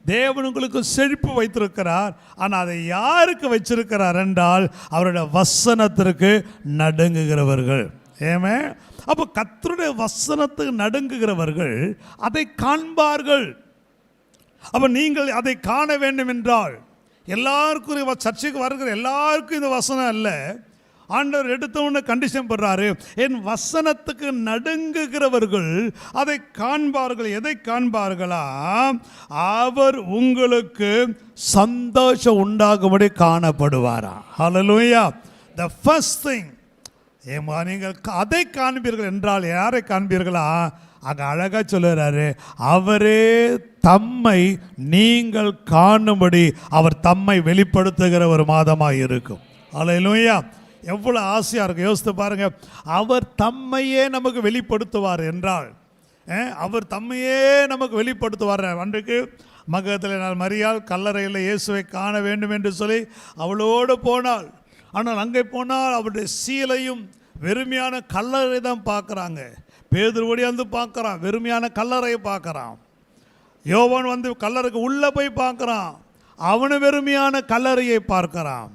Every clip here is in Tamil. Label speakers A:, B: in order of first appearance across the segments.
A: தேவன் உங்களுக்கு செழிப்பு வைத்திருக்கிறார். ஆனால் அதை யாருக்கு வச்சிருக்கிறார் என்றால் அவருடைய வசனத்திற்கு நடுங்குகிறவர்கள். ஏமே, அப்போ கர்த்தருடைய வசனத்துக்கு நடுங்குகிறவர்கள் அதை காண்பார்கள். அப்போ நீங்கள் அதை காண வேண்டும் என்றால் எல்லாருக்கும், சர்ச்சைக்கு வருகிற எல்லாருக்கும் இந்த வசனம் அல்ல. ஆண்டவர் எடுத்த உடனே கண்டிஷன் பண்றாரு, என் வசனத்துக்கு நடுங்குகிறவர்கள் அதை காண்பார்கள். எதை காண்பார்களா? அவர் உங்களுக்கு சந்தோஷம் உண்டாகும்படி காணப்படுவாரா. ஹல்லேலூயா. The first thing, நீங்கள் அதை காண்பீர்கள் என்றால் யாரை காண்பீர்களா? அங்கே அழகாக சொல்லுறாரு, அவரே தம்மை நீங்கள் காணும்படி அவர் தம்மை வெளிப்படுத்துகிற ஒரு மாதமாக இருக்கும். ஹல்லேலூயா. எவ்வளோ ஆசையாக இருக்கும், யோசித்து பாருங்கள். அவர் தம்மையே நமக்கு வெளிப்படுத்துவார் என்றால், அவர் தம்மையே நமக்கு வெளிப்படுத்துவார். அன்றைக்கு மகத்தில் நாள் மரியாள் கல்லறையில் இயேசுவை காண வேண்டும் என்று சொல்லி அவளோடு போனாள். ஆனால் அங்கே போனால் அவருடைய சீலையும் வெறுமையான கல்லறை தான் பார்க்குறாங்க. பேதுரு ஓடியாந்து பார்க்குறான், வெறுமையான கல்லறையை பார்க்குறான். யோவான் வந்து கல்லறைக்கு உள்ளே போய் பார்க்குறான், அவனு வெறுமையான கல்லறையை பார்க்குறான்.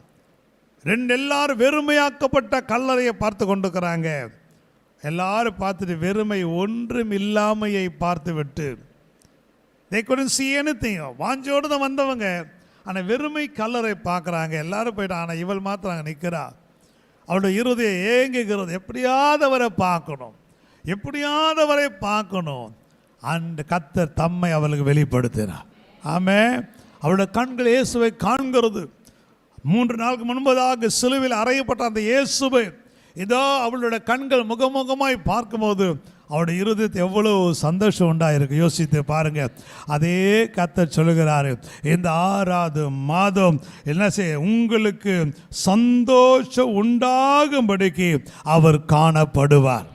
A: எல்லாரும் வெறுமையாக்கப்பட்ட கல்லறையை பார்த்து கொண்டிருக்கிறாங்க. எல்லாரும் பார்த்துட்டு வெறுமை ஒன்றும் இல்லாமையை பார்த்து விட்டு, they couldn't see anything, வாஞ்சோடு தான் வந்தவங்க, ஆனால் வெறுமை கல்லறை பார்க்குறாங்க. எல்லாரும் போயிட்டாங்க. ஆனால் இவள் மாத்திரம் அங்கே நிற்கிறா. அவளுடைய இருதயம் ஏங்குகிறது, எப்படியாவது அவரை பார்க்கணும், எப்படியாவது அவரை பார்க்கணும். அந்த கர்த்தர் தம்மை அவளுக்கு வெளிப்படுத்தினார். ஆமென். அவளுடைய கண்கள் இயேசுவை காண்கிறது. 3 நாளுக்கு முன்பதாக சிலுவையில் அறையப்பட்ட அந்த இயேசுவை இதோ அவளுடைய கண்கள் முகமுகமாய் பார்க்கும்போது அவருடைய இருதயத்தை எவ்வளோ சந்தோஷம் உண்டாயிருக்கு. யோசித்து பாருங்க. அதே கர்த்தர் சொல்லுகிறாரு, இந்த 6வது மாதம் என்ன செய்ய உங்களுக்கு சந்தோஷம் உண்டாகும்படிக்கு அவர் காணப்படுவார்.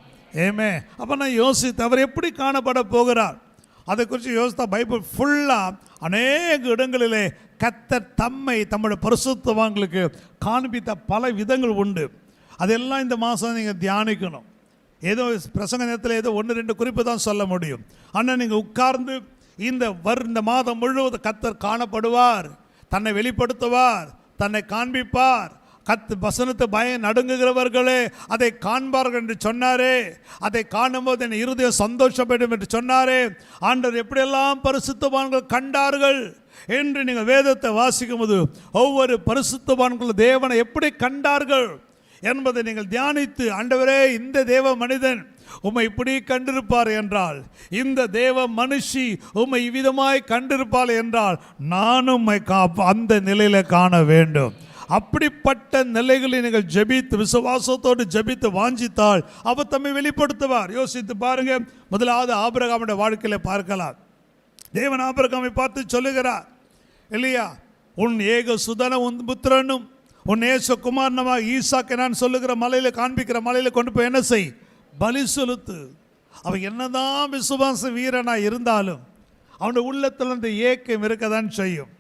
A: ஏமே, அப்போ நான் யோசித்து அவர் எப்படி காணப்பட போகிறார் அதை குறித்து யோசித்தா பைபிள் ஃபுல்லாக அநேக இடங்களிலே கர்த்தர் தம்மை தம்முடைய பரிசுத்தவான்களுக்கு காண்பித்த பல விதங்கள் உண்டு. அதெல்லாம் இந்த மாதம் நீங்கள் தியானிக்கணும். ஏதோ பிரசங்க நேரத்தில் ஏதோ 1-2 குறிப்பு தான் சொல்ல முடியும். ஆனால் நீங்கள் உட்கார்ந்து இந்த மாதம் முழுவதும் கர்த்தர் காணப்படுவார், தன்னை வெளிப்படுத்துவார், தன்னை காண்பிப்பார். வசனத்தை பயம் நடுங்குகிறவர்களே அதை காண்பார்கள் என்று சொன்னாரே. அதை காணும்போது என் இருதயம் சந்தோஷப்படும் என்று சொன்னாரே. ஆண்டவர் எப்படியெல்லாம் பரிசுத்தவான்கள் கண்டார்கள் என்று நீங்கள் வேதத்தை வாசிக்கும் போது ஒவ்வொரு பரிசுத்தவான்கள் தேவனை எப்படி கண்டார்கள் என்பதை நீங்கள் தியானித்து, ஆண்டவரே இந்த தேவ மனிதன் உம்மை இப்படி கண்டிருப்பார் என்றால், இந்த தேவ மனுஷி உம்மை இவ்விதமாய் கண்டிருப்பாள் என்றால் நானும் அந்த நிலையில காண வேண்டும். அப்படிப்பட்ட நிலைகளை நீங்கள் ஜெபித்து விசுவாசத்தோடு ஜெபித்து வாஞ்சித்தால் அவர் தம்மை வெளிப்படுத்துவார். யோசித்து பாருங்க. முதலாவது ஆபிரகாமுடைய வாழ்க்கையில பார்க்கலாம். தேவன் ஆபிரகாமை பார்த்து சொல்லுகிறார் இல்லையா, உன் ஏக சுதன உன் புத்திரனும் உன் நேசகுமாரனமாக ஈசாக்கை நான் சொல்லுகிற மலையில காண்பிக்கிற மலையில கொண்டு போய் என்ன செய், பலி செலுத்து. அவன் என்னதான் விசுவாச வீரனாக இருந்தாலும் அவனுடைய உள்ளத்தில் அந்த ஏக்கம் இருக்கதான் செய்யும்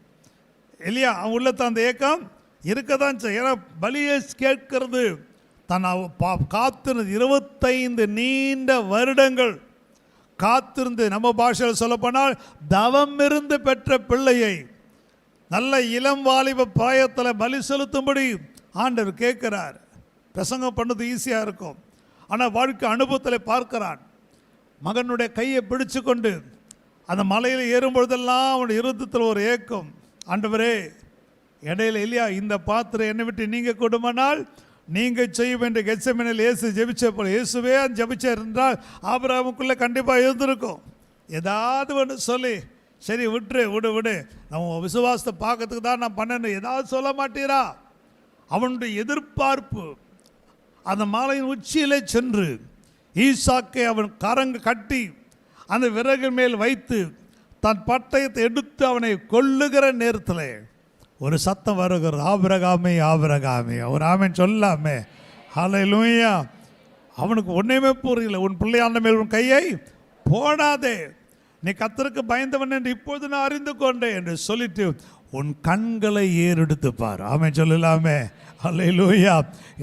A: இல்லையா. அவன் உள்ளத்தில் அந்த ஏக்கம் இருக்கதான் செய்யும். ஏன்னா பலியை கேட்கிறது தன் காத்திருந்து 25 நீண்ட வருடங்கள் காத்திருந்து, நம்ம பாஷையில் சொல்லப்போனால் தவம் இருந்து பெற்ற பிள்ளையை நல்ல இளம் வாலிப பிராயத்தில் பலி செலுத்தும்படி ஆண்டவர் கேட்கிறார். பிரசங்கம் பண்ணது ஈஸியாக இருக்கும். ஆனால் வாழ்க்கை அனுபவத்தில் பார்க்கிறான். மகனுடைய கையை பிடிச்சு கொண்டு அந்த மலையில் ஏறும்பொழுதெல்லாம் அவனுடைய இருதயத்தில் ஒரு ஏக்கம், ஆண்டவரே இடையில இல்லையா இந்த பாத்திரம் என்னை விட்டு நீங்கள் கொடுமானால் நீங்கள் செய்ய வேண்டிய கெத்செமனேல் இயேசு ஜெபிச்ச போல இயேசுவே ஜெபிச்ச இருந்தால் ஆபிரகாமுக்குள்ளே கண்டிப்பாக இருந்திருக்கும். ஏதாவது ஒன்று சொல்லி சரி விடு நம்ம விசுவாசத்தை பார்க்கறதுக்கு தான் நான் பண்ணணும், ஏதாவது சொல்ல மாட்டீரா? அவனுடைய எதிர்பார்ப்பு அந்த மாலையின் உச்சியிலே சென்று ஈசாக்கை அவன் கரங்கு கட்டி அந்த விறகு மேல் வைத்து தன் பட்டயத்தை எடுத்து அவனை கொல்லுகிற நேரத்தில் ஒரு சத்தம் வருகிறது, ஆபிரகாமே ஆபிரகாமே. ஒரு ஆமேன் சொல்லாமே. ஹல்லேலூயா. அவனுக்கு ஒன்றுமே புரியல. உன் பிள்ளையான மேல் உன் கையை போடாதே, நீ கர்த்தருக்கு பயந்தவன் என்று இப்பொழுது நான் அறிந்து கொண்டேன் என்று சொல்லிட்டு உன் கண்களை ஏறெடுத்து பார். ஆமென் சொல்லலாமே. அல்லேலூயா.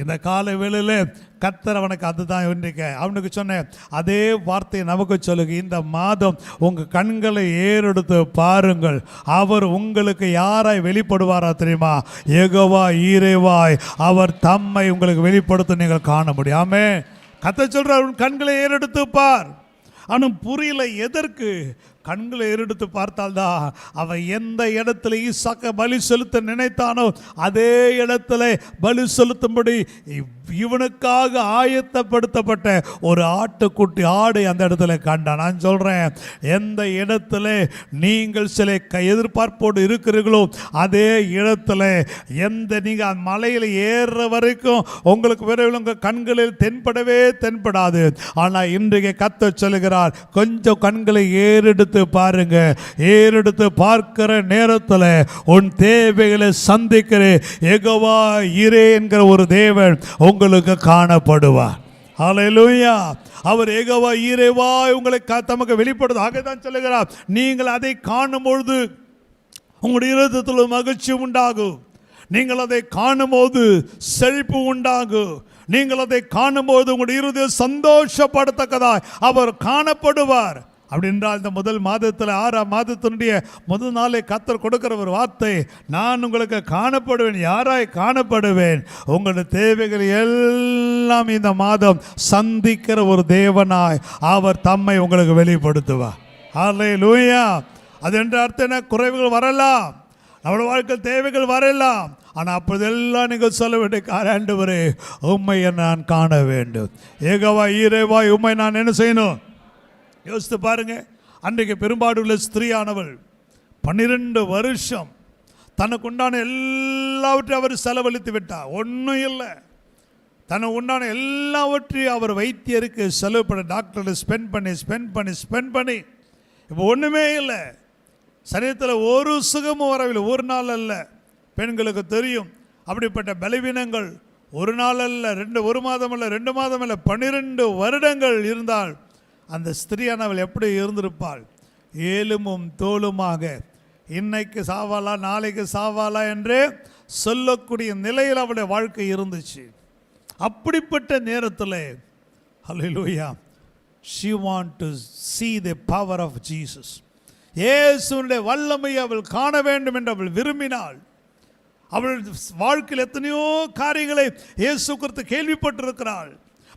A: இந்த காலை வேளையில் கர்த்தர் அவனுக்கு அதுதான் இன்றைக்கு அவனுக்கு சொன்னேன் அதே வார்த்தையை நமக்கு சொல்லுங்க. இந்த மாதம் உங்கள் கண்களை ஏறெடுத்து பாருங்கள். அவர் உங்களுக்கு யாராய் வெளிப்படுவாரா தெரியுமா? யெகோவா ஈரேவாய் அவர் தம்மை உங்களுக்கு வெளிப்படுத்த நீங்கள் காண முடியாமே. கர்த்தர் சொல்றார் உன் கண்களை ஏறெடுத்து பார். ஆனால் புரியல எதற்கு? கண்களை ஏறெடுத்து பார்த்தால்தான் அவன் எந்த இடத்துல ஈசாக்க பலி செலுத்த நினைத்தானோ அதே இடத்துல பலி செலுத்தும்படி இவனுக்காக ஆயத்தப்படுத்தப்பட்ட ஒரு ஆட்டுக்குட்டி ஆடை அந்த இடத்துல கண்டான். நான் சொல்கிறேன், எந்த இடத்துல நீங்கள் சில எதிர்பார்ப்போடு இருக்கிறீர்களோ அதே இடத்துல நீங்கள் மலையில் ஏறுற வரைக்கும் உங்களுக்கு விரைவில் உங்கள் கண்களில் தென்படாது. ஆனால் இன்றைக்கு கர்த்தர் சொல்லுகிறார், கொஞ்சம் கண்களை ஏறெடுத்து பாருங்க. ஏறெடுத்து பார்க்கிற நேரத்தில் உன் தேவைகளை சந்திக்கிற யெகோவா ஈரே என்கிற ஒரு தேவன் உங்களுக்கு காணப்படுவார். ஹல்லேலூயா. அவர் யெகோவா ஈரேவாய் உங்களை தமக்கு வெளிப்படுவதாக தான் சொல்லுகிறார். நீங்கள் அதை காணும் பொழுது உங்களுடைய இருதயத்தில் மகிழ்ச்சி உண்டாகும். நீங்கள் அதை காணும்போது செழிப்பு உண்டாகும். நீங்கள் அதை காணும்போது உங்களுடைய இருதயம் சந்தோஷப்படத்தக்கதாய் அவர் காணப்படுவார். அப்படின்றால் இந்த முதல் மாதத்தில் 6ஆம் மாதத்தினுடைய முதல் நாளை கர்த்தர் கொடுக்கிற ஒரு வார்த்தை, நான் உங்களுக்கு காணப்படுவேன். யாராய் காணப்படுவேன்? உங்களுடைய தேவைகள் எல்லாம் இந்த மாதம் சந்திக்கிற ஒரு தேவனாய் அவர் தம்மை உங்களுக்கு வெளிப்படுத்துவார். ஹல்லேலூயா. அது என்ற அர்த்தம் என்ன? குறைவுகள் வரலாம், நம்முடைய வாழ்க்கை தேவைகள் வரலாம். ஆனால் அப்போதெல்லாம் நீங்கள் சொல்ல வேண்டிய ஆண்டவரே உம்மையை நான் காண வேண்டும். யெகோவா ஈரேவாய் உம்மை நான் என்ன செய்யணும்? யோசித்து பாருங்க. அன்றைக்கு பெரும்பாடுள்ள ஸ்திரீயானவள் 12 வருஷம் தனக்கு உண்டான எல்லாவற்றையும் அவர் செலவழித்து விட்டார். ஒன்றும் இல்லை. தனக்கு உண்டான எல்லாவற்றையும் அவர் வைத்தியருக்கு செலவு பண்ண, டாக்டர்கிட்ட ஸ்பெண்ட் பண்ணி இப்போ ஒன்றுமே இல்லை. சரீரத்தில் ஒரு சுகமும் வரவில்லை. ஒரு நாள் அல்ல. பெண்களுக்கு தெரியும் அப்படிப்பட்ட பலவீனங்கள். ஒரு நாள் அல்ல, ஒரு மாதம் அல்ல, 2 மாதம் அல்ல, 12 வருடங்கள் இருந்தால் அந்த ஸ்திரீயானவள் எப்படி இருந்திருப்பாள்? ஏலுமும் தோலுமாக இன்னைக்கு சாவாளா நாளைக்கு சாவாளா என்று சொல்லக்கூடிய நிலையில் அவளுடைய வாழ்க்கை இருந்துச்சு. அப்படிப்பட்ட நேரத்தில் ஹல்லேலூயா, she want to see the power of Jesus. இயேசுவினுடைய வல்லமையை அவள் காண வேண்டும் என்று அவள் விரும்பினாள். அவள் வாழ்க்கையில் எத்தனையோ காரியங்களை இயேசு குறித்து கேள்விப்பட்டிருக்கிறாள்.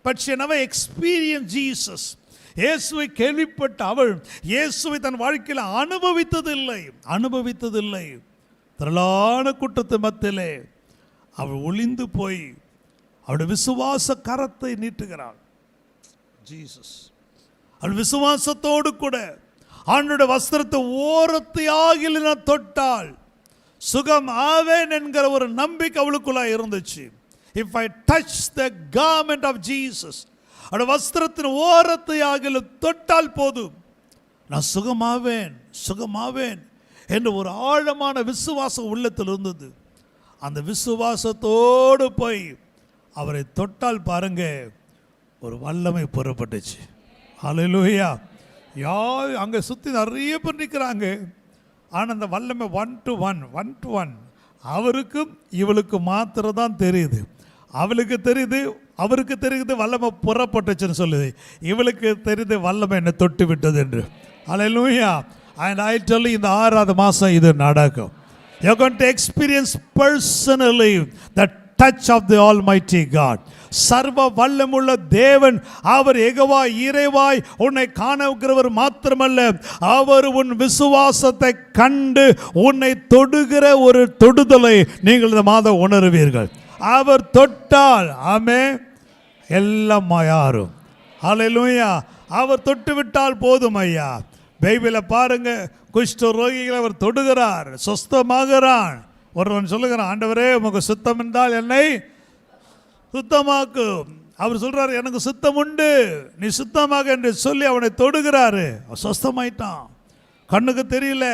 A: but she never experienced Jesus. இயேசுவை கேள்விப்பட்ட அவள் இயேசுவை தன் வாழ்க்கையில் அனுபவித்ததில்லை. திரளான கூட்டத்து மத்தியிலே அவள் ஒளிந்து போய் அவளுடைய விசுவாச கரத்தை நீட்டுகிறாள். ஜீசஸ் அவள் விசுவாசத்தோடு கூட ஆண்டவருடைய வஸ்திரத்தை ஓரத்தையாகில தொட்டாள், சுகம் ஆவேன் என்கிற ஒரு நம்பிக்கை அவளுக்குள்ளாக இருந்துச்சு. If I touch the garment of Jesus, அந்த வஸ்திரத்தின் ஓரத்தையாகில தொட்டால் போதும், நான் சுகமாவேன் என்று ஒரு ஆழமான விசுவாசம் உள்ளத்தில் இருந்தது. அந்த விசுவாசத்தோடு போய் அவரை தொட்டால் பாருங்க, ஒரு வல்லமை புறப்பட்டுச்சு. ஹல்லேலூயா. அங்கே சுற்றி நிறைய பேர் நிற்கிறாங்க. ஆனால் அந்த வல்லமை 1 to 1 அவருக்கும் இவளுக்கு மாத்திரம் தான் தெரியுது. அவளுக்கு தெரியுது, அவருக்கு தெரியுது வல்லமை புறப்பட்டுச்சுன்னு சொல்லுது. இவளுக்கு தெரியுது வல்லமை என்னை தொட்டு விட்டது என்று. ஹல்லேலூயா. and I tell you, இந்த 6வது மாதம் இது நடக்கும். You are going to experience personally the touch of the Almighty God. சர்வ வல்லமுள்ள தேவன் அவர் யெகோவா ஈரேவாய் உன்னை காணுகிறவர் மாத்திரமல்ல, அவர் உன் விசுவாசத்தை கண்டு உன்னை தொடுகிற ஒரு தொடுதலை நீங்கள் இந்த மாதம் உணர்வீர்கள். அவர் தொட்டால் ஆமென் எல்லாம் மாறும். ஹல்லேலூயா. அவர் தொட்டு விட்டால் போதும் ஐயா. பைபிளை பாருங்க, குஷ்ட ரோகிகளை அவர் தொடுகிறார், சுத்தமாகிறான். ஒருவன் சொல்லுகிறான், ஆண்டவரே உமக்கு சுத்தம் என்றால் என்னை சுத்தமாக்கும். அவர் சொல்றாரு, எனக்கு சுத்தம் உண்டு, நீ சுத்தமாக என்று சொல்லி அவனை தொடுகிறாரு. சுத்தமாயிட்டான். கண்ணுக்கு தெரியல,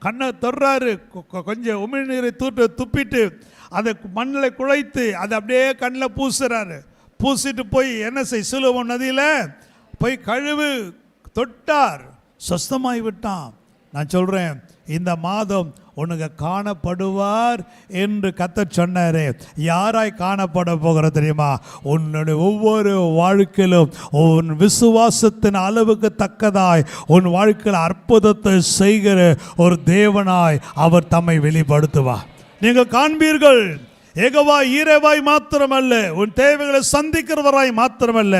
A: கண்ணை தொடுறாரு. கொஞ்சம் உமிழ்நீரை துப்பிட்டு அதை மண்ணில் குழைத்து அதை அப்படியே கண்ணில் பூசுறாரு. பூசிட்டு போய் என்ன சிலுவம் நதியில் போய் கழுவு தொட்டார், சுத்தமாகி விட்டான். நான் சொல்கிறேன், இந்த மாதம் உனக்கு காணப்படுவார் என்று கர்த்தர் சொன்னாரே. யாராய் காணப்பட போகிற தெரியுமா? உன்னுடைய ஒவ்வொரு வாழ்க்கையிலும் உன் விசுவாசத்தின் அளவுக்கு தக்கதாய் உன் வாழ்க்கையில் அற்புதத்தை செய்கிற ஒரு தேவனாய் அவர் தம்மை வெளிப்படுத்துவார். நீங்கள் காண்பீர்கள். யெகோவா ஈரேவாய் மாத்திரமல்ல, உன் தேவைகளை சந்திக்கிறவராய் மாத்திரமல்ல,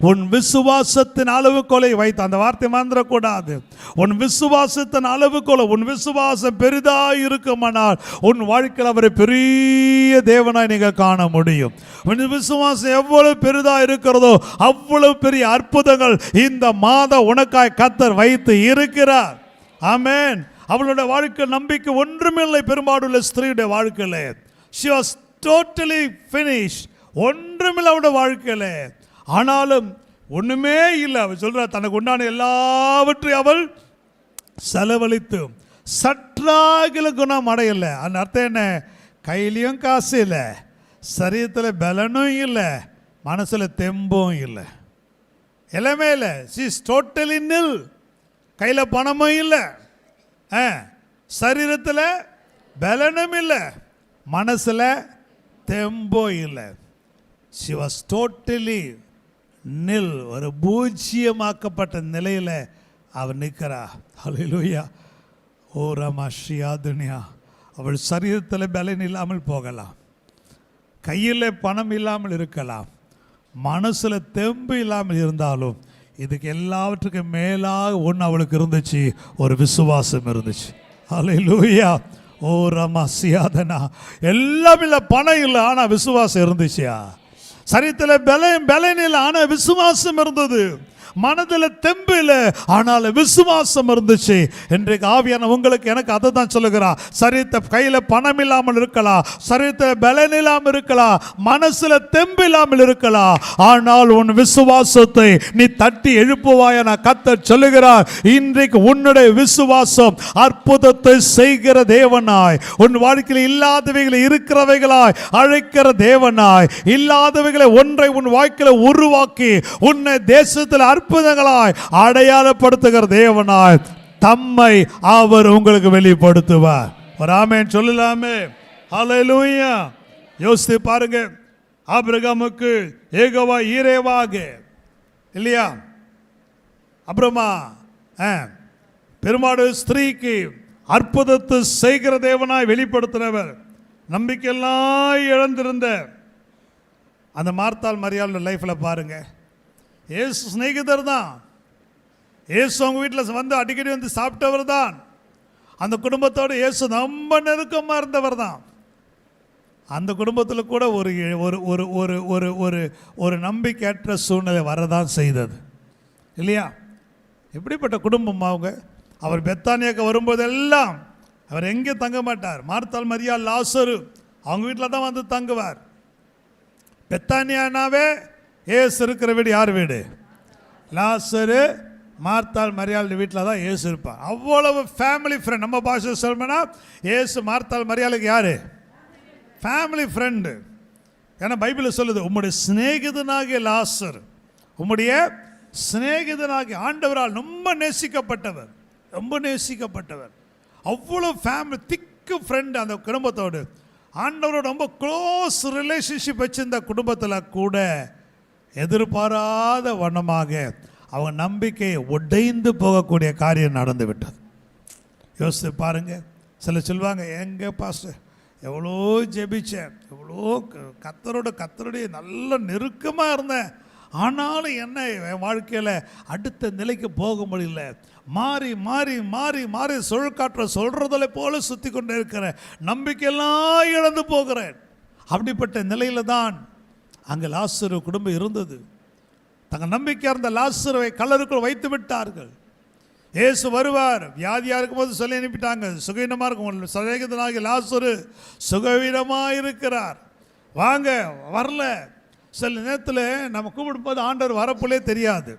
A: உன் விசுவாசத்தின் அளவுகோலை வைத்து, அந்த வார்த்தை மறந்துடக்கூடாது, உன் விசுவாசத்தின் அளவுகோலை, உன் விசுவாசம் பெரிதாய் இருக்குமானால் உன் வாழ்க்கையில் அவரை பெரிய தேவனாய் நீங்கள் காண முடியும். உன் விசுவாசம் எவ்வளவு பெரிதாய் இருக்கிறதோ அவ்வளவு பெரிய அற்புதங்கள் இந்த மாதம் உனக்காய் கர்த்தர் வைத்து இருக்கிறார். ஆமென். அவளுடைய வாழ்க்கை நம்பிக்கை ஒன்றுமில்லை. பெரும்பாடுள்ள ஸ்திரீயுடைய வாழ்க்கையில் she was totally finished. ஒன்றுமில்லை அவளுடைய வாழ்க்கையில். ஆனாலும் ஒன்றுமே இல்லை. அவள் சொல்ற தனக்கு உண்டான எல்லாவற்றையும் அவள் செலவழித்து சற்றாகில குணம் அடையலை. அந்த அர்த்தம் என்ன? கையிலையும் காசு இல்லை, சரீரத்தில் பலனும் இல்லை, மனசில் தெம்பும் இல்லை, எல்லாமே இல்லை. she is totally nil. கையில் பணமும் இல்லை, சரீரத்தில் பலனும் இல்லை, மனசில் தெம்போ இல்லை. she was totally nil. ஒரு பூஜ்ஜியமாக்கப்பட்ட நிலையில் அவர் நிற்கிறா. ஹல்லேலூயா. ஓ ரமாஷியா துனியா. அவள் சரீரத்தில் பலன் இல்லாமல் போகலாம், கையில் பணம் இல்லாமல் இருக்கலாம், மனசில் தெம்பு இல்லாமல் இருந்தாலும் இதுக்கு எல்லாவற்றுக்கும் மேலாக ஒன்று அவளுக்கு இருந்துச்சு, ஒரு விசுவாசம் இருந்துச்சு. ஹல்லேலூயா. ஓ ரமாசியாதனா. எல்லாம் இல்லை, பணம் இல்லை, ஆனால் விசுவாசம் இருந்துச்சியா. சரீரத்தில் பலன் இல்லை, ஆனால் விசுவாசம் இருந்தது. மனதில் தெம்பு இல்லை, ஆனால் விசுவாசம் இருந்துச்சு. இன்றைக்கு ஆவியான உங்களுக்கு எனக்கு அதை தான் சொல்லுகிறார். சரீரத்தை கையில் பணம் இல்லாமல் இருக்கலாம், சரீரத்தில் பலன் இல்லாமல் இருக்கலாம், மனசில் தெம்பு இல்லாமல் இருக்கலாம், ஆனால் உன் விசுவாசத்தை நீ தட்டி எழுப்புவாய நான் கர்த்தர் சொல்லுகிறார். இன்றைக்கு உன்னுடைய விசுவாசம் அற்புதத்தை செய்கிற தேவனாய், உன் வாழ்க்கையில் இல்லாதவைகளை இருக்கிறவைகளாய் அழைக்கிற தேவனாய், இல்லாதவைகளை ஒன்றை உன் வாழ்க்கையில் உருவாக்கி உன்னை தேசத்தில் அற்புதங்களாய் அடையாளப்படுத்துகிற தேவனாய் தம்மை அவர் உங்களுக்கு வெளிப்படுத்துவார். ஒரு ஆமென் சொல்லலாமே. ஹல்லேலூயா. யோசித்து பாருங்க, ஆபிரகாமுக்கு யெகோவா ஈரேவாக இல்லையா, அப்புறமா பெருமாடு ஸ்திரீக்கு அற்புதத்தை செய்கிற தேவனாய் வெளிப்படுத்தினவர், நம்பிக்கையெல்லாம் இழந்திருந்த அந்த மார்த்தாள் மரியாள் லைஃப்பில் பாருங்க. ஏசு சிநேகிதர் தான், ஏசு அவங்க வீட்டில் வந்து அடிக்கடி வந்து சாப்பிட்டவர் தான், அந்த குடும்பத்தோடு ஏசு ரொம்ப நெருக்கமாக இருந்தவர் தான். அந்த குடும்பத்தில் கூட ஒரு ஒரு ஒரு ஒரு ஒரு ஒரு ஒரு நம்பிக்கையற்ற சூழ்நிலை வரதான் செய்தது இல்லையா. எப்படிப்பட்ட குடும்பம் அவங்க. அவர் பெத்தானியாக்கு வரும்போதெல்லாம் அவர் எங்கே தங்க மாட்டார். மார்த்தாள் மரியாள் லாசரு அவங்க வீட்டில் தான் வந்து தங்குவார். பெத்தானியானாவே ஏசு இருக்கிற வீடு யார் வீடு? லாசரு மார்த்தாள் மரியாள் வீட்டில் தான் ஏசு இருப்பார். அவ்வளவு ஃபேமிலி ஃப்ரெண்ட். நம்ம பாஷை சொல்லணும்னா ஏசு மார்த்தாள் மரியாளுக்கு யார்? Family friend. ஏன்னா பைபிளில் சொல்லுது, உம்முடைய சிநேகிதனாகிய லாசர், உம்முடைய சிநேகிதனாகிய ஆண்டவரால் ரொம்ப நேசிக்கப்பட்டவர், ரொம்ப நேசிக்கப்பட்டவர். அவ்வளோ ஃபேமிலி திக்கு ஃப்ரெண்டு அந்த குடும்பத்தோடு. ஆண்டவரோட ரொம்ப க்ளோஸ் ரிலேஷன்ஷிப் வச்சிருந்த குடும்பத்தில் கூட எதிர்பாராத வண்ணமாக அவங்க நம்பிக்கையை உடைந்து போகக்கூடிய காரியம் நடந்து விட்டது. யோசித்து பாருங்க. சில சொல்லுவாங்க, எங்கே பாஸ்டர் எவ்வளோ ஜெபிச்சேன், எவ்வளோ கர்த்தருடைய நல்ல நெருக்கமாக இருந்தேன், ஆனாலும் என்ன என் வாழ்க்கையில் அடுத்த நிலைக்கு போக முடியல, மாறி மாறி மாறி மாறி சுழற்காற்றை சொல்கிறதில் போல சுற்றி கொண்டு இருக்கிறேன், நம்பிக்கையெல்லாம் இழந்து போகிறேன். அப்படிப்பட்ட நிலையில் தான் அங்கே லாசரு குடும்பம் இருந்தது. தங்கள் நம்பிக்கையாக இருந்த லாசருவை கல்லறைக்குள் வைத்து விட்டார்கள். ஏசு வருவார், வியாதியாக இருக்கும்போது சொல்லி அனுப்பிட்டாங்க, சுகவீனமாக இருக்கும் சதேகதனாகிய லாசரு சுகவீனமாக இருக்கிறார், வாங்க. வரல. சில நேரத்தில் நம்ம கூப்பிடும்போது ஆண்டவர் வரப்போலே தெரியாது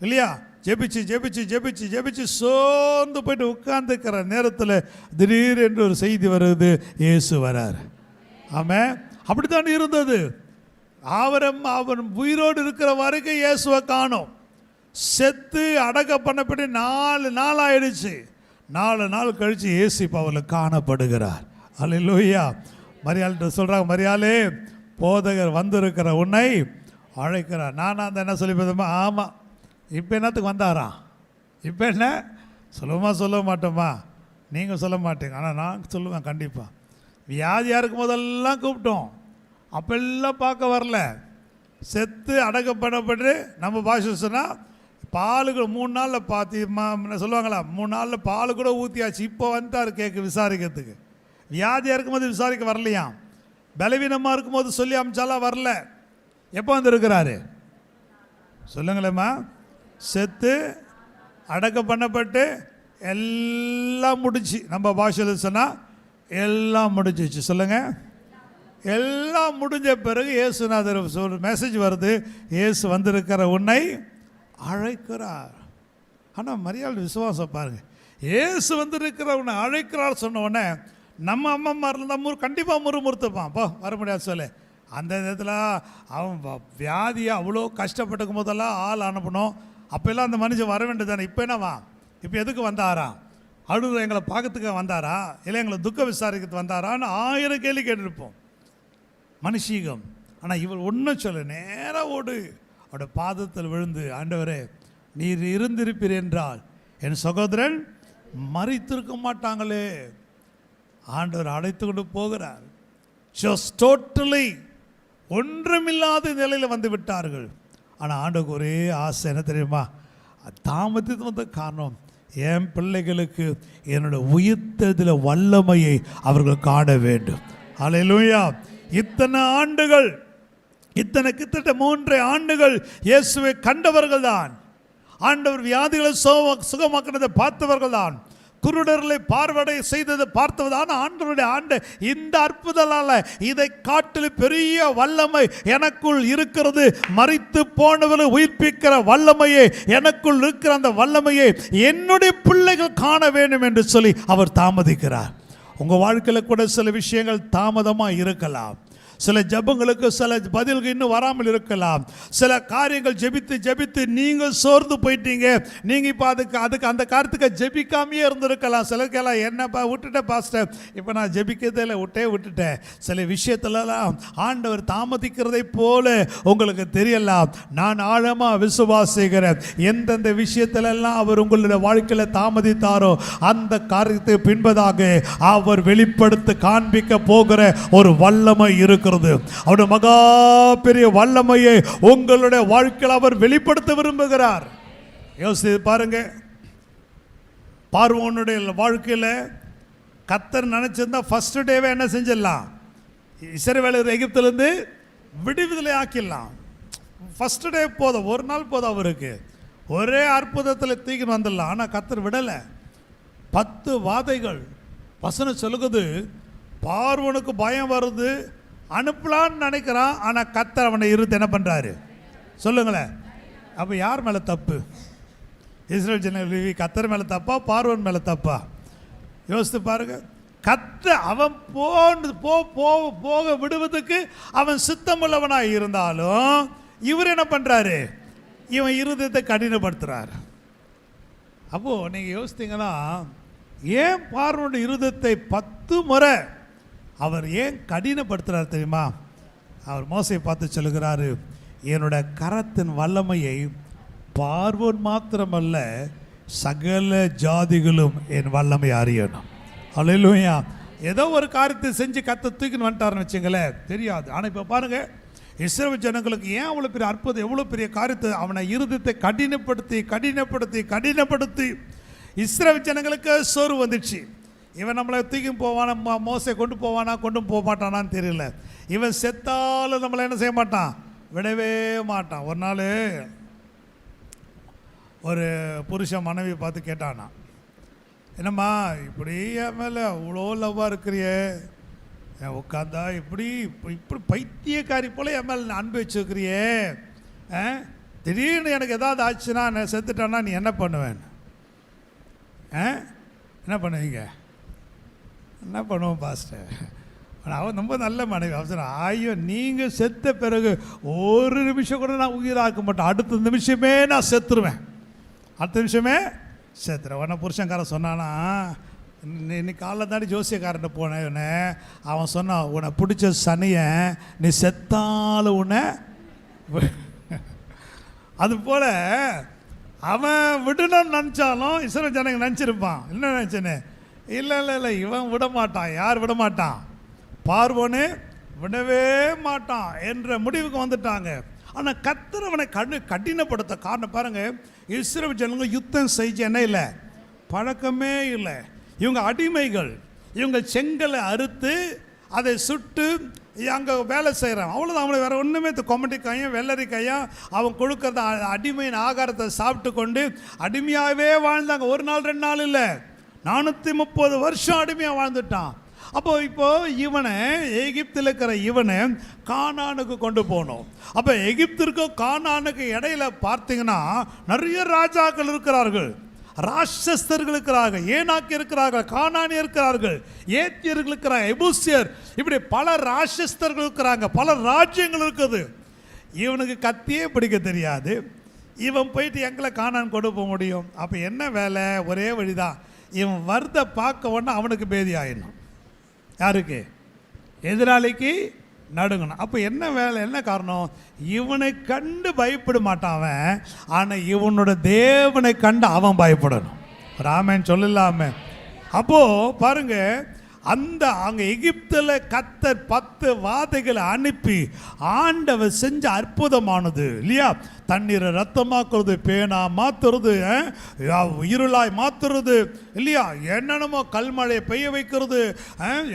A: இல்லையா. ஜெபிச்சு ஜெபிச்சு ஜெபிச்சு ஜெபிச்சு சோர்ந்து போயிட்டு உட்கார்ந்துக்கிற நேரத்தில் திடீர் என்று ஒரு செய்தி வருது, இயேசு வரார். ஆமாம், அப்படித்தான் இருந்தது. அவன் உயிரோடு இருக்கிற வரைக்கும் இயேசுவை காணோம். செத்து அடக்க பண்ணப்பட்டு 4 நாள் ஆயிடுச்சு. 4 நாள் கழித்து இயேசு இப்போ அவர்களுக்கு காணப்படுகிறார். அல்லேலூயா. மரியாள்கிட்ட சொல்கிறாங்க, மரியாளே போதகர் வந்திருக்கிற உன்னை அழைக்கிறார். நானும் அந்த என்ன சொல்லி பார்த்தோமா, ஆமாம் இப்போ என்னத்துக்கு வந்தாராம், இப்போ என்ன சொல்லுவோமா சொல்ல மாட்டோமா, நீங்கள் சொல்ல மாட்டீங்க, ஆனால் நான் சொல்லுவேன் கண்டிப்பாக. வியாதியாக இருக்கும் போதெல்லாம் கூப்பிட்டோம், அப்பெல்லாம் பார்க்க வரல. செத்து அடக்கப்படப்பட்டு நம்ம பாஷை சொன்னால் பாலுக்கு 3 நாளில் பார்த்து சொல்லுவாங்களா, 3 நாளில் பால் கூட ஊற்றியாச்சு. இப்போ வந்துட்டார் கேட்க விசாரிக்கிறதுக்கு. வியாதியாக இருக்கும்போது விசாரிக்க வரலையாம், பலவீனமாக இருக்கும்போது சொல்லி அமிச்சாலாம் வரல. எப்போ வந்துருக்கிறாரு சொல்லுங்களேம்மா? செத்து அடக்க பண்ணப்பட்டு எல்லாம் முடிச்சு, நம்ம பாஷையில் சொன்னால் எல்லாம் முடிஞ்சிச்சு. சொல்லுங்கள், எல்லாம் முடிஞ்ச பிறகு இயேசுநாதர் ஒரு மெசேஜ் வருது, இயேசு வந்திருக்கிற உன்னை அழைக்கிறார். ஆனால் மரியாள் விசுவாசம் பாருங்கள், இயேசு வந்திருக்கிற உன்னை அழைக்கிறார் சொன்ன உடனே நம்ம அம்மா இருந்தால் கண்டிப்பாக முறுமுறுத்துப்பான். அப்போ வர முடியாது சொல்லு. அந்த நேரத்தில் அவன் வியாதியாக அவ்வளோ கஷ்டப்பட்டுக்கும் போதெல்லாம் ஆள் அனுப்பணும். அப்போல்லாம் அந்த மனுஷன் வர வேண்டியது தானே. இப்போ என்னவா, இப்போ எதுக்கு வந்தாரா, அழுது எங்களை பார்க்கறதுக்கு வந்தாரா, இல்லை எங்களை துக்க விசாரிக்கிறதுக்கு வந்தாரான்னு 1000 கேள்வி கேட்டுருப்போம் மனுஷீகம். ஆனால் இவர் ஒன்றும் சொல்ல, நேராக ஓடு அவருடைய பாதத்தில் விழுந்து, ஆண்டவரே நீர் இருந்திருப்பீர் என்றால் என் சகோதரன் மறித்திருக்க மாட்டாங்களே. ஆண்டவர் அழைத்து கொண்டு போகிறார். ஜஸ்ட் டோட்டலி ஒன்றுமில்லாத நிலையில் வந்து விட்டார்கள். ஆனால் ஆண்டவருக்கு ஒரே ஆசை என்ன தெரியுமா, தாமதத்து வந்த காரணம் என் பிள்ளைகளுக்கு என்னுடைய உயிர்த்ததில் வல்லமையை அவர்கள் காண வேண்டும். அல்லேலூயா. இத்தனை ஆண்டுகள், கிட்டத்தட்ட 3 ஆண்டுகள் இயேசுவை கண்டவர்கள் தான், ஆண்டவர் வியாதிகளை சுகமாக்கினதை பார்த்தவர்கள் தான், குருடர்களை பார்வடை செய்ததை பார்த்தவதான ஆண்டவருடைய ஆண்டு. இந்த அற்புதத்தால் இதை காட்டில் பெரிய வல்லமை எனக்குள் இருக்கிறது, மரித்து போனவர்களை உயிர்ப்பிக்கிற வல்லமையை, எனக்குள் இருக்கிற அந்த வல்லமையை என்னுடைய பிள்ளைகள் காண வேண்டும் என்று சொல்லி அவர் தாமதிக்கிறார். உங்கள் வாழ்க்கையில் கூட சில விஷயங்கள் தாமதமாக இருக்கலாம், சில ஜபங்களுக்கு சில பதில்கள் இன்னும் வராமல் இருக்கலாம், சில காரியங்கள் ஜெபித்து நீங்கள் சோர்ந்து போயிட்டீங்க, நீங்கள் இப்போ அதுக்கு அந்த காரியத்துக்கு ஜெபிக்காமையே இருந்திருக்கலாம். சிலருக்கெல்லாம் என்னப்பா விட்டுட்டேன் பாஸ்டர், இப்போ நான் ஜெபிக்கிறதே இல்லை விட்டுட்டேன். சில விஷயத்துலலாம் ஆண்டவர் தாமதிக்கிறதை போல உங்களுக்கு தெரியலாம். நான் ஆழமாக விசுவாசிக்கிறேன், எந்தெந்த விஷயத்திலெல்லாம் அவர் உங்களுடைய வாழ்க்கையில் தாமதித்தாரோ அந்த காரியத்தை பின்பதாக அவர் வெளிப்படுத்த காண்பிக்க போகிற ஒரு வல்லமை இருக்கிறது. அவருடைய மகா பெரிய வல்லமையை உங்களுடைய வாழ்க்கையில் அவர் வெளிப்படுத்த விரும்புகிறார். யோசித்து பாருங்க, பார்வோனுடைய வாழ்க்கையில் கர்த்தர் நினைச்சிருந்தா ஃபர்ஸ்ட் டேவே என்ன செஞ்சிடலாம், இஸ்ரவேலர் எகிப்திலிருந்து விடுதலை ஆக்கிடலாம். ஃபர்ஸ்ட் டே போதும், ஒரு நாள் போதும், அவருக்கு ஒரே அற்புதத்தில் தூக்கின்னு வந்துடலாம். ஆனால் கர்த்தர் விடலை. 10 வாதைகள் வசனம் சொல்லுது. பார்வோனுக்கு பயம் வருது, அனுப்பலான்னு நினைக்கிறான். ஆனால் கர்த்தர் அவனை இருத்து என்ன பண்ணுறாரு சொல்லுங்களேன். அப்போ யார் மேலே தப்பு? இஸ்ரேல் ஜனங்கள் கர்த்தர் மேலே தப்பா, பார்வோன் மேலே தப்பா? யோசித்து பாருங்க. கர்த்தர் அவன் போக விடுவதுக்கு அவன் சித்தமுள்ளவனாக இருந்தாலும் இவர் என்ன பண்ணுறாரு, இவன் இருதயத்தை கடினப்படுத்துகிறார். அப்போது நீங்கள் யோசித்தீங்கன்னா, ஏன் பார்வோனுடைய இருதயத்தை 10 முறை அவர் ஏன் கடினப்படுத்துகிறார் தெரியுமா? அவர் மோசையை பார்த்து சொல்லுகிறாரு, என்னுடைய கரத்தின் வல்லமையை பார்வோன் மாத்திரமல்ல சகல ஜாதிகளும் என் வல்லமை அறியணும். அல்லேலூயா. ஏதோ ஒரு காரியத்தை செஞ்சு கத்த தூக்கின்னு வந்துட்டாருன்னு வச்சுங்களேன், தெரியாது. ஆனால் இப்போ பாருங்கள், இஸ்ரவேல் ஜனங்களுக்கு ஏன் அவ்வளோ பெரிய அற்புதம், எவ்வளோ பெரிய காரியத்தை அவனை இருதயத்தை கடினப்படுத்தி இஸ்ரவேல் ஜனங்களுக்கு சோறு வந்துடுச்சு. இவன் நம்மளை தூக்கி போவானா, மோசை கொண்டு போவானா, கொண்டும் போக மாட்டானான்னு தெரியல. இவன் செத்தாலும் நம்மளை என்ன செய்ய மாட்டான், விடவே மாட்டான். ஒரு நாள் ஒரு புருஷன் மனைவி பார்த்து கேட்டானா, என்னம்மா இப்படி என் மேலே அவ்வளோ லவ்வாக இருக்கிறியே, உட்காந்தா இப்படி பைத்தியக்காரி போல் என் மேலே அன்பு வச்சுருக்கிறியே, திடீர்னு எனக்கு ஏதாவது ஆச்சுன்னா நான் செத்துட்டான்னா நீ என்ன பண்ணுவேன், என்ன பண்ணுவீங்க? என்ன பண்ணுவோம் பாஸ்டர்? அவன் ரொம்ப நல்ல மனைவி. அவசரம், ஐயோ நீங்கள் செத்த பிறகு ஒரு நிமிஷம் கூட நான் உயிராக்க மாட்டேன், அடுத்த நிமிஷமே நான் செத்துருவேன், அடுத்த நிமிஷமே சரி, உடனே புருஷன்காரன் சொன்னானா, இன்னைக்கு காலைல தாண்டி ஜோசியக்காரன் போனேன் இவனை, அவன் சொன்னான் உன்னை பிடிச்ச சனியை நீ செத்தாலும் உன்னை அது போல் அவன் விடணும்னு நினச்சாலும் இஸ்ரவேல் ஜனங்க நினச்சிருப்பான். என்ன நினச்சேன்னு, இல்லை இவன் விட மாட்டான். யார் விட மாட்டான்? பார்வோனு விடவே மாட்டான் என்ற முடிவுக்கு வந்துட்டாங்க. ஆனால் கர்த்தர் அவனை கடினப்படுத்த காரணம் பாருங்கள், இஸ்ரவேல் ஜனங்க யுத்தம் செய்ய என்ன இல்லை, பழக்கமே இல்லை. இவங்க அடிமைகள். இவங்க செங்கலை அறுத்து அதை சுட்டு அங்கே வேலை செய்கிறான், அவ்வளோதான். அவங்களை வேறு ஒன்றுமே கொமட்டிக்காயும் வெள்ளரிக்காயும் அவன் கொடுக்கறத அடிமையின் ஆகாரத்தை சாப்பிட்டு கொண்டு அடிமையாகவே வாழ்ந்தாங்க. ஒரு நாள் 2 நாள் இல்லை, 430 வருஷம் அடிமையாக வாழ்ந்துட்டான். இப்போ இவனை எகிப்தில் இருக்கிற இவனை கானானுக்கு கொண்டு போகணும். அப்போ எகிப்திற்கும் கானானுக்கு இடையில பார்த்தீங்கன்னா நிறைய ராஜாக்கள் இருக்கிறார்கள், ராட்சஸ்தர்கள் இருக்கிறார்கள், ஏனாக்கி இருக்கிறார்கள், கானானி இருக்கிறார்கள், ஏத்தியர்கள் இருக்கிறாங்க, எபூசியர், இப்படி பல ராட்சஸ்தர்கள் இருக்கிறாங்க, பல ராஜ்யங்கள் இருக்குது. இவனுக்கு கத்தியே பிடிக்க தெரியாது. இவன் போயிட்டு எங்களை கானான் கொண்டு போக முடியும்? அப்போ என்ன வேலை? ஒரே வழிதான், இவன் வரத பார்க்க உடனே அவனுக்கு பேதி ஆயிடணும். யாருக்கு? எதிராளிக்கு நடுங்கணும். அப்போ என்ன வேலை? என்ன காரணம்? இவனை கண்டு பயப்பட மாட்டான் அவன், ஆனால் இவனோட தேவனை கண்டு அவன் பயப்படணும். ராமன் சொல்லலாமே. அப்போது பாருங்க, அந்த அங்கே எகிப்தில் கர்த்தர் 10 வாதைகளை அனுப்பி ஆண்டவர் செஞ்ச அற்புதமானது இல்லையா? தண்ணீரை ரத்தமாக்குறது, பேனா மாற்றுறது, இருளாய் மாற்றுறது இல்லையா, என்னென்னமோ கல்மழையை பெய்ய வைக்கிறது,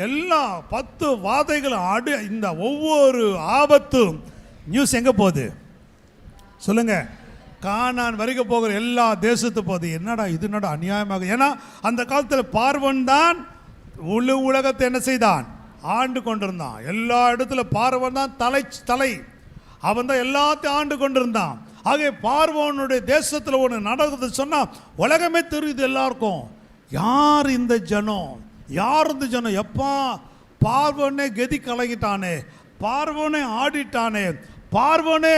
A: எல்லாம் 10 வாதைகள் இந்த ஒவ்வொரு ஆபத்தும் நியூஸ் எங்கே போகுது சொல்லுங்க? கானான் வரைக்கும் போகிற எல்லா தேசத்து போகுது. என்னடா இது, என்னடா அநியாயமாக. ஏன்னா அந்த காலத்தில் பார்வன் தான் உலகத்தை என்ன செய்தான்? ஆண்டு கொண்டிருந்தான். எல்லா இடத்துல பார்வன் தான் தலை, அவன் தான் எல்லாத்தையும் ஆண்டு கொண்டிருந்தான். ஆகவே பார்வோனுடைய தேசத்தில் ஒன்று நடக்குது சொன்னால் உலகமே தெரியுது எல்லாருக்கும். யார் இந்த ஜனம், யார் இந்த ஜனம்? எப்பா பார்வோனே கதி கலங்கிட்டானே, பார்வோனே ஆடிட்டானே, பார்வோனே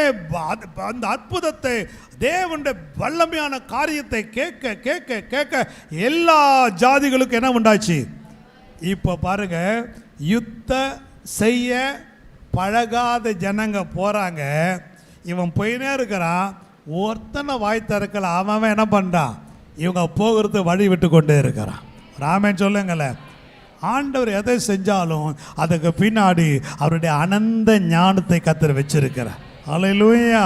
A: அந்த அற்புதத்தை, தேவனுடைய வல்லமையான காரியத்தை கேட்க கேட்க கேட்க எல்லா ஜாதிகளுக்கும் என்ன உண்டாச்சு? இப்போ பாருங்க, யுத்த செய்ய பழகாத ஜனங்க போகிறாங்க, இவன் போயினே இருக்கிறான், ஒருத்தனை வாய் திறக்கல, அவன் என்ன பண்ணுறான்? இவங்க போகிறது வழி விட்டு கொண்டே இருக்கிறான். ராமன் சொல்லுங்களேன், ஆண்டவர் எதை செஞ்சாலும் அதுக்கு பின்னாடி அவருடைய அனந்த ஞானத்தை கர்த்தர் வச்சிருக்கிறார். அல்லேலூயா,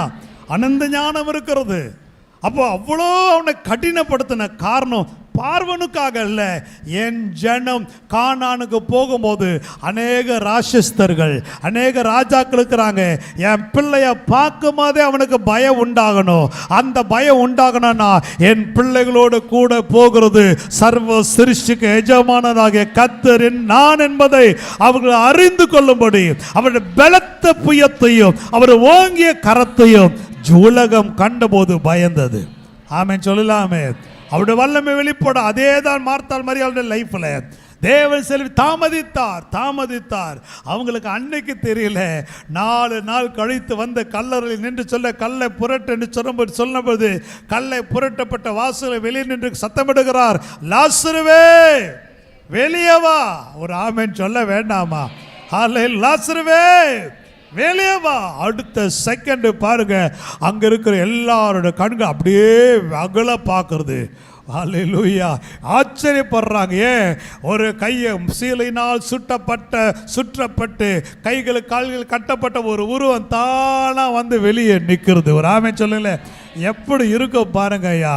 A: அனந்த ஞானம் இருக்கிறது. அப்போ அவ்வளோ அவனை கடினப்படுத்தின காரணம் பார்வனுக்காக அல்ல. என் ஜனம் கானானுக்கு போகும்போது அநேக ராட்சஸ்தர்கள், அநேக ராஜாக்கள் இருக்கிறாங்க, என் பிள்ளைய பார்க்கும் போதே அவனுக்கு பயம் உண்டாகணும். அந்த பயம் உண்டாகணும்னா என் பிள்ளைகளோடு கூட போகிறது சர்வ சிருஷ்டிக்கு எஜமானனாகிய கர்த்தர் நான் என்பதை அவர்கள் அறிந்து கொள்ளும்படி அவருடைய பலத்த புயத்தையும் அவர் ஓங்கிய கரத்தையும் உலகம் கண்டபோது பயந்தது. ஆமென் சொல்லலாமே. அவருடைய வல்லமை வெளிப்பட அதே தான் மார்த்தாள் மரியாளுடைய லைஃப்ல தேவன் செல்வி தாமதித்தார். அவங்களுக்கு அன்னைக்கு தெரியல. 4 நாள் கழித்து வந்த கல்லறையில் நின்று சொல்ல, கல்லை புரட்டு என்று சொன்னபோது கல்லை புரட்டப்பட்ட வாசலை வெளியே நின்று சத்தமிடுகிறார், லாசருவே வெளியே வா. ஒரு ஆமென் சொல்ல வேண்டாமா? லாசருவே வெளியே வா. அடுத்த செகண்ட் பாருங்க, அங்க இருக்கிற எல்லாரோட கண்கள் அப்படியே அகல பார்க்கறது. அல்லேலூயா, ஆச்சரியப்படுறாங்க. ஏன்? ஒரு கையை சீலையினால் சுற்றப்பட்டு கைகள் கால்கள் கட்டப்பட்ட ஒரு உருவம் தானா வந்து வெளியே நிற்கிறது. ஒரு ஆமென் சொல்லுங்களே. எப்படி இருக்கும் பாருங்க ஐயா.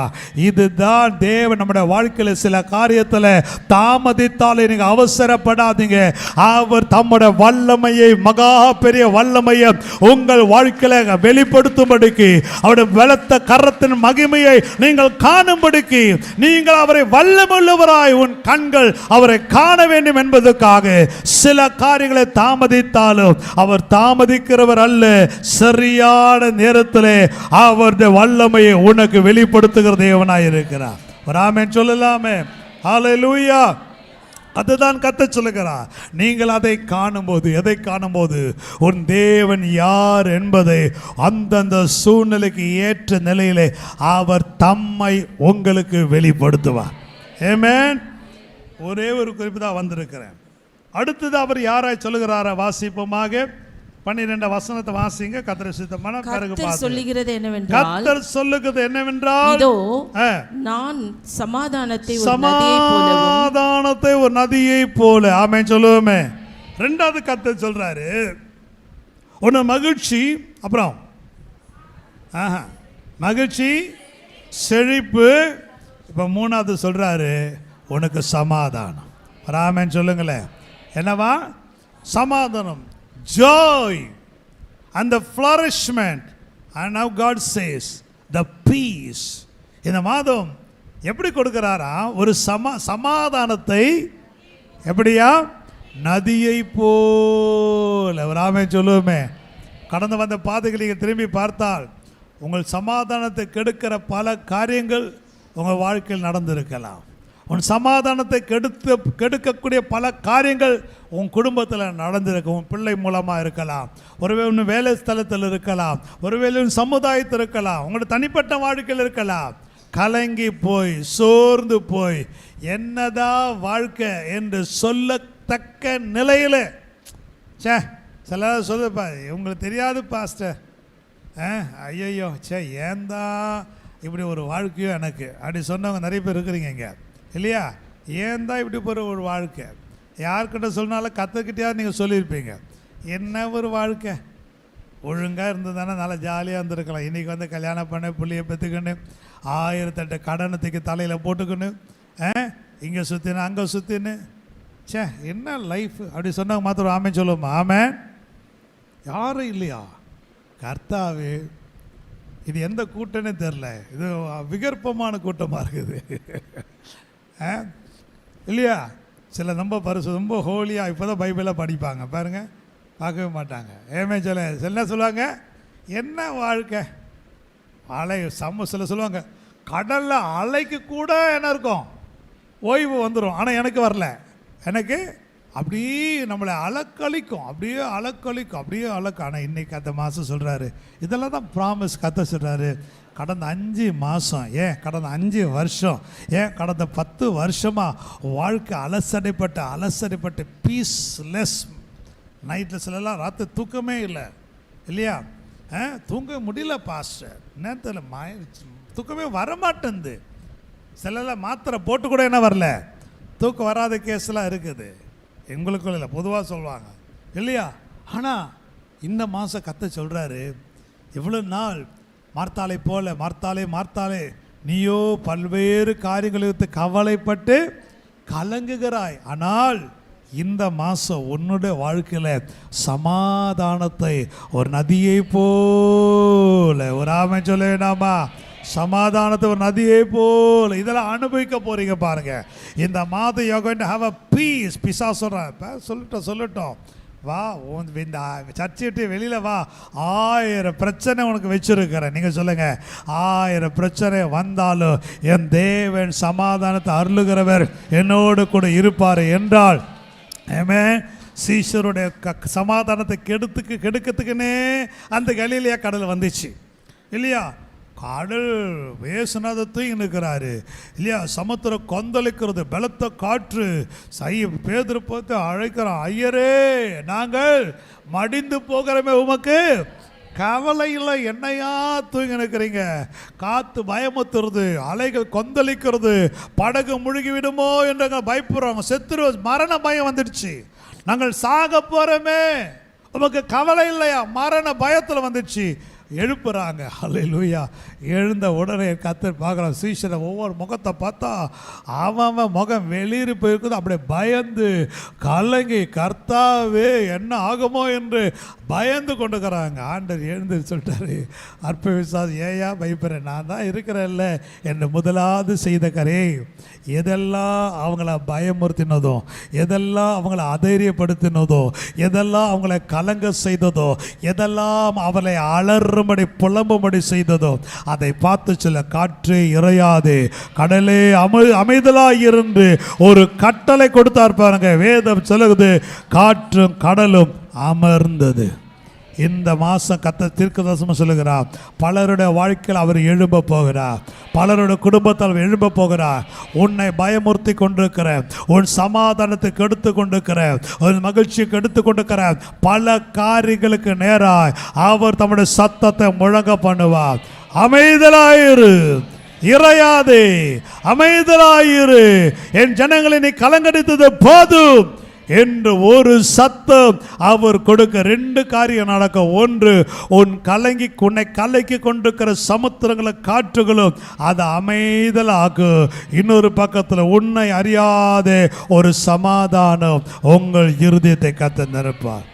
A: இதுதான் தேவன் நம்முடைய வாழ்க்கையில் சில காரியத்தில் தாமதித்தாலே நீங்க அவசரப்படாதீங்க. அவர் தம்முடைய வல்லமையை, மகா பெரிய வல்லமையை உங்கள் வாழ்க்கையில வெளிப்படுத்தும்படிக்கு, அவருடைய பலத்த கரத்தின் மகிமையை நீங்கள் காணும்படிக்கு, நீங்கள் அவரை வல்லமுள்ளவராய் உன் கண்கள் அவரை காண வேண்டும் என்பதற்காக சில காரியங்களை தாமதித்தாலும் அவர் தாமதிக்கிறவர் அல்ல. சரியான நேரத்தில் அவருடைய வல்லமையை உனக்கு வெளிப்படுத்துகிற தேவனாய் இருக்கிறார். ஒரு ஆமென் சொல்லலாமே. ஹல்லேலூயா. அதுதான் கர்த்தர் சொல்லுகிறார். நீங்கள் அதை காணும்போது, எதை காணும்போது, உன் தேவன் யார் என்பதை அந்தந்த சூழ்நிலைக்கு ஏற்ற நிலையிலே அவர் தம்மை உங்களுக்கு வெளிப்படுத்துவார். ஆமென். ஒரே ஒரு குறிப்பு தான் வந்திருக்கிறேன். அடுத்தது அவர் யாராய் சொல்லுகிறாரா? வாசிப்போமாக. 12 வசனத்தை வாசிங்க. கர்த்தர் சித்தமான பிறகு
B: கர்த்தர் சொல்லுகிறது என்னவென்றால்,
A: கர்த்தர் சொல்லுகிறது என்னவென்றால்,
B: இதோ நான் சமாதானத்தை
A: ஒரு நதியை போல. ஆமென் சொல்லுவோமே. ரெண்டாவது கர்த்தர் சொல்றாரு, ஒன்று மகிழ்ச்சி, அப்புறம் மகிழ்ச்சி, செழிப்பு. இப்போ மூணாவது சொல்றாரு, உனக்கு சமாதானம். ஆமென் சொல்லுங்களேன். என்னவா? சமாதானம், joy and the flourishment. And now God says the peace. இந்த மாதம் எப்படி கொடுக்கிறாரா? ஒரு சமாதானத்தை எப்படியா? நதியை போல. ஒரு ஆமென் சொல்லுவோமே. கடந்து வந்த பாதைகளை நீங்கள் திரும்பி பார்த்தால் உங்கள் சமாதானத்தை கெடுக்கிற பல காரியங்கள் உங்கள் வாழ்க்கையில் நடந்திருக்கலாம். உன் சமாதானத்தை கெடுக்கக்கூடிய பல காரியங்கள் உன் குடும்பத்தில் நடந்திருக்கும். உன் பிள்ளை மூலமாக இருக்கலாம், ஒருவேளை உன் வேலை ஸ்தலத்தில் இருக்கலாம், ஒருவேளை உன் சமுதாயத்தில் இருக்கலாம், உங்களோட தனிப்பட்ட வாழ்க்கையில் இருக்கலாம். கலங்கி போய் சோர்ந்து போய் என்னதான் வாழ்க்கை என்று சொல்லத்தக்க நிலையில் சில சொல்லுப்பா, உங்களுக்கு தெரியாது பாஸ்டர், ஐயோ ஏன் தான் இப்படி ஒரு வாழ்க்கையோ எனக்கு அப்படி சொன்னவங்க நிறைய பேர் இருக்கிறீங்க இங்கே இல்லையா? ஏன் தான் இப்படி போகிற ஒரு வாழ்க்கை? யார்கிட்ட சொன்னாலும் கற்றுக்கிட்டேயாவது நீங்கள் சொல்லியிருப்பீங்க, என்ன ஒரு வாழ்க்கை, ஒழுங்காக இருந்ததுதானே நல்லா ஜாலியாக இருந்திருக்கலாம். இன்றைக்கி வந்து கல்யாணம் பண்ண பிள்ளைய பெற்றுக்கணு, 1008 கடனத்துக்கு தலையில் போட்டுக்கணு, இங்கே சுற்றினு அங்கே சுற்றினு, என்ன லைஃப் அப்படி சொன்னாங்க மாத்திரம் ஆமென் சொல்லுவோமா? ஆமென். யாரும் இல்லையா? கர்த்தாவே, இது எந்த கூட்டம்னே தெரில, இது விகற்பமான கூட்டமாக இருக்குது இல்லையா? சில ரொம்ப ரொம்ப ஹோலியாக இப்போ தான் பைபிளாக படிப்பாங்க பாருங்கள், பார்க்கவே மாட்டாங்க. ஏமே சில என்ன சொல்லுவாங்க, என்ன வாழ்க்கை, அலை சில சொல்லுவாங்க, கடலில் அலைக்கு கூட என்ன இருக்கும், ஓய்வு வந்துடும். ஆனால் எனக்கு வரல, எனக்கு அப்படியே நம்மளை அலக்களிக்கும், அப்படியே அலக்க. ஆனால் இன்றைக்கி அந்த மாதம் சொல்கிறாரு, இதெல்லாம் தான் ப்ராமிஸ். கத்த சொல்கிறாரு, கடந்த 5 மாதம், கடந்த 5 வருஷம், கடந்த 10 வருஷமாக வாழ்க்கை அலசடைப்பட்டு பீஸ்லெஸ். நைட்டில் சிலலாம் ராத்திரி தூக்கமே இல்லை இல்லையா? தூங்க முடியல பாஸ்டர், நேரத்தில் தூக்கமே வரமாட்டேங்குது. சிலலாம் மாத்திரை போட்டு கூட என்ன வரல, தூக்கம் வராத கேஸ்லாம் இருக்குது. எங்களுக்குள்ள இல்லை, பொதுவாக சொல்லுவாங்க இல்லையா? ஆனால் இந்த மாதம் கத்த சொல்கிறாரு, இவ்வளோ நாள் மார்த்தாளை போல, மார்த்தாளே நீயோ பல்வேறு காரியங்களுக்கு கவலைப்பட்டு கலங்குகிறாய். ஆனால் இந்த மாதம் உன்னுடைய வாழ்க்கையில் சமாதானத்தை ஒரு நதியை போல, ஒரு ஆமென் சொல்ல வேண்டாமா? சமாதானத்தை ஒரு நதியை போல் இதெல்லாம் அனுபவிக்க போறீங்க பாருங்க. இந்த மாதம் you're going to have a peace. பிசா சொல்கிறேன், சொல்லட்டும் வா, இந்த சர்ச்சை விட்டு வெளியில் வா, 1000 பிரச்சனை உனக்கு வச்சிருக்கிறேன். நீங்கள் சொல்லுங்கள், 1000 பிரச்சனை வந்தாலும் என் தேவன் சமாதானத்தை அருளுகிறவர் என்னோடு கூட இருப்பார் என்றால், ஆமென். சீஷருடைய சமாதானத்தை கெடுக்கிறதுக்குன்னே அந்த கலிலேயா கடல் வந்துச்சு இல்லையா? கடல் வேசுனதை தூங்கி நிற்கிறாரு இல்லையா? சமுத்திரம் கொந்தளிக்கிறது, பலத்த காற்று. பேதுரு பார்த்து அழைக்கிறான், ஐயரே நாங்கள் மடிந்து போகிறோமே, உமக்கு கவலை இல்லை, என்னையா தூங்கி நிற்கிறீங்க? காற்று பயமுத்துறது, அலைகள் கொந்தளிக்கிறது, படகு முழுகி விடுமோ என்று பயப்படுறாங்க. செத்துரு மரண பயம் வந்துடுச்சு, நாங்கள் சாக போகிறோமே, உமக்கு கவலை இல்லையா? மரண பயத்தில் வந்துடுச்சு. எழுப்புறாங்க. அல்லேலூயா. எழுந்த உடனே கர்த்தர் பார்க்குறான், சீஷரை ஒவ்வொரு முகத்தை பார்த்தா அவன் முகம் வெளியேறி போயிருக்குது. அப்படியே பயந்து கலங்கி, கர்த்தாவே என்ன ஆகுமோ என்று பயந்து கொண்டுக்கிறாங்க. ஆண்டவர் எழுந்து சொல்லிட்டாரு, அற்ப விசுவாசி ஏயா பயப்படுறேன், நான் தான் இருக்கிறேன்ல என்று முதலாவது செய்த கரே. எதெல்லாம் அவங்கள பயமுறுத்தினதோ, எதெல்லாம் அவங்கள அதைரியப்படுத்தினதோ, எதெல்லாம் அவங்கள கலங்க செய்ததோ, எதெல்லாம் அவளை அலறும்படி புலம்பும்படி செய்ததோ, அதை பார்த்து சொல்ல, காற்றே இறையாதே, கடலே அமைதலாய் இருந்து ஒரு கட்டளை கொடுத்தார் பாருங்க. வேதம் சொல்லுது, காற்றும் கடலும் அமர்ந்தது. இந்த மாதம் கர்த்தர் தீர்க்கதரிசனம் சொல்லுகிறார், பலருடைய வாழ்க்கையில் அவர் எழும்ப போகிறார், பலருடைய குடும்பத்தில் அவர் எழும்ப போகிறார். உன்னை பயமுறுத்தி கொண்டிருக்கிற, உன் சமாதானத்தை கெடுத்து கொண்டிருக்கிற, உன் மகிழ்ச்சியை கெடுத்து கொண்டிருக்கிற பல காரியங்களுக்கு நேராக அவர் தம்முடைய சத்தத்தை முழங்க பண்ணுவார். அமைதலாயிரு, இறையாதே, அமைதலாயிரு, என் ஜனங்களை நீ கலங்கடித்தது போதும் என்று ஒரு சத்தம் அவர் கொடுக்க. ரெண்டு காரியம் நடக்கும். ஒன்று, உன்னை கலக்கி கொண்டிருக்கிற சமுத்திரங்களும் காற்றுகளும் அதை அமைதலாகும். இன்னொரு பக்கத்தில் உன்னை அறியாத ஒரு சமாதானம் உங்கள் இருதயத்தை கர்த்தர் நிரப்பார்.